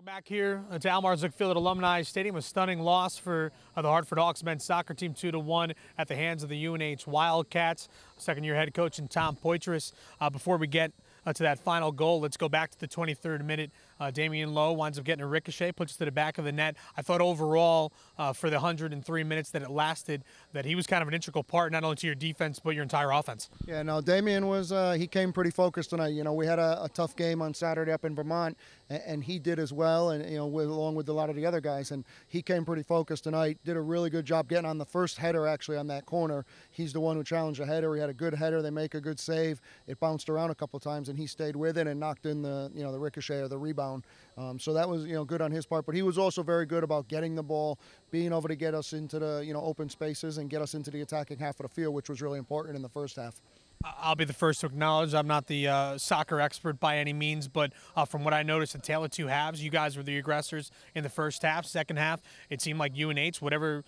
Back here to Al Marzook Field at Alumni Stadium, a stunning loss for the Hartford Hawks men's soccer team, 2-1 at the hands of the UNH Wildcats. Second-year head coach and Tom Poitras. Before we get to that final goal, let's go back to the 23rd minute. Damian Lowe winds up getting a ricochet, puts it to the back of the net. I thought overall for the 103 minutes that it lasted, that he was kind of an integral part not only to your defense but your entire offense. Yeah, no, Damian was he came pretty focused tonight. You know, we had a tough game on Saturday up in Vermont, and he did as well, and along with a lot of the other guys, and he came pretty focused tonight. Did a really good job getting on the first header actually on that corner. He's the one who challenged the header. He had a good header. They make a good save. It bounced around a couple of times, and he stayed with it and knocked in the the ricochet or the rebound. So that was good on his part. But he was also very good about getting the ball, being able to get us into the open spaces and get us into the attacking half of the field, which was really important in the first half. I'll be the first to acknowledge I'm not the soccer expert by any means, but from what I noticed, the tale of two halves, you guys were the aggressors in the first half. Second half, it seemed like UNH, whatever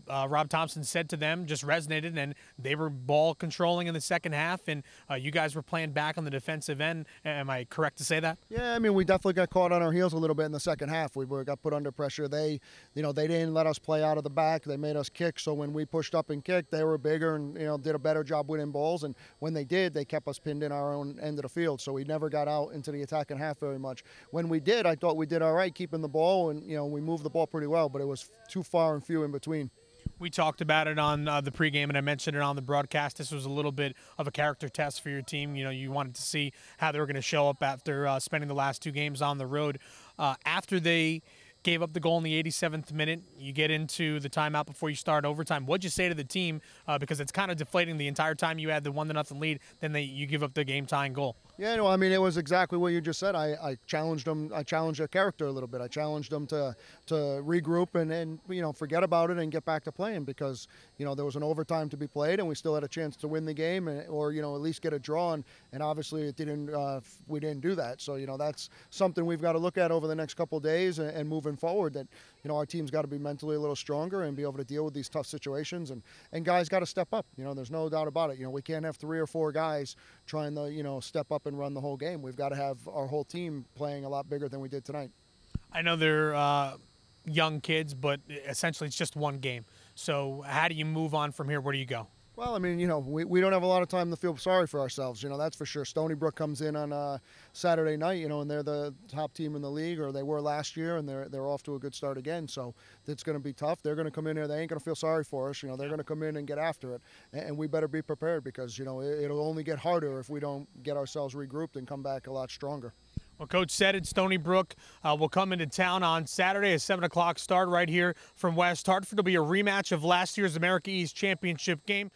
Rob Thompson said to them, just resonated, and they were ball controlling in the second half, and you guys were playing back on the defensive end. Am I correct to say that? Yeah, I mean, we definitely got caught on our heels a little bit in the second half. We got put under pressure. They didn't let us play out of the back. They made us kick. So when we pushed up and kicked, they were bigger and did a better job winning balls. And when they did, they kept us pinned in our own end of the field. So we never got out into the attacking half very much. When we did, I thought we did all right keeping the ball, and we moved the ball pretty well, but it was too far and few in between. We talked about it on the pregame, and I mentioned it on the broadcast. This was a little bit of a character test for your team. You wanted to see how they were going to show up after spending the last two games on the road. After they gave up the goal in the 87th minute, you get into the timeout before you start overtime. What'd you say to the team? Because it's kind of deflating the entire time you had the 1-0 lead, then you give up the game-tying goal. Yeah, no, I mean, it was exactly what you just said. I challenged them. I challenged their character a little bit. I challenged them to regroup and forget about it and get back to playing, because there was an overtime to be played and we still had a chance to win the game or at least get a draw. And obviously it didn't. We didn't do that. So that's something we've got to look at over the next couple of days and moving forward. That our team's got to be mentally a little stronger and be able to deal with these tough situations. And guys got to step up. There's no doubt about it. We can't have 3 or 4 guys trying to step up and run the whole game. We've got to have our whole team playing a lot bigger than we did tonight. I know they're young kids, but essentially it's just one game. So how do you move on from here? Where do you go? Well, I mean, we don't have a lot of time to feel sorry for ourselves, that's for sure. Stony Brook comes in on Saturday night, and they're the top team in the league, or they were last year, and they're off to a good start again. So it's going to be tough. They're going to come in here. They ain't going to feel sorry for us. They're going to come in and get after it, and we better be prepared, because it'll only get harder if we don't get ourselves regrouped and come back a lot stronger. Well, Coach said it. Stony Brook will come into town on Saturday, a 7 o'clock start right here from West Hartford. It'll be a rematch of last year's America East Championship game.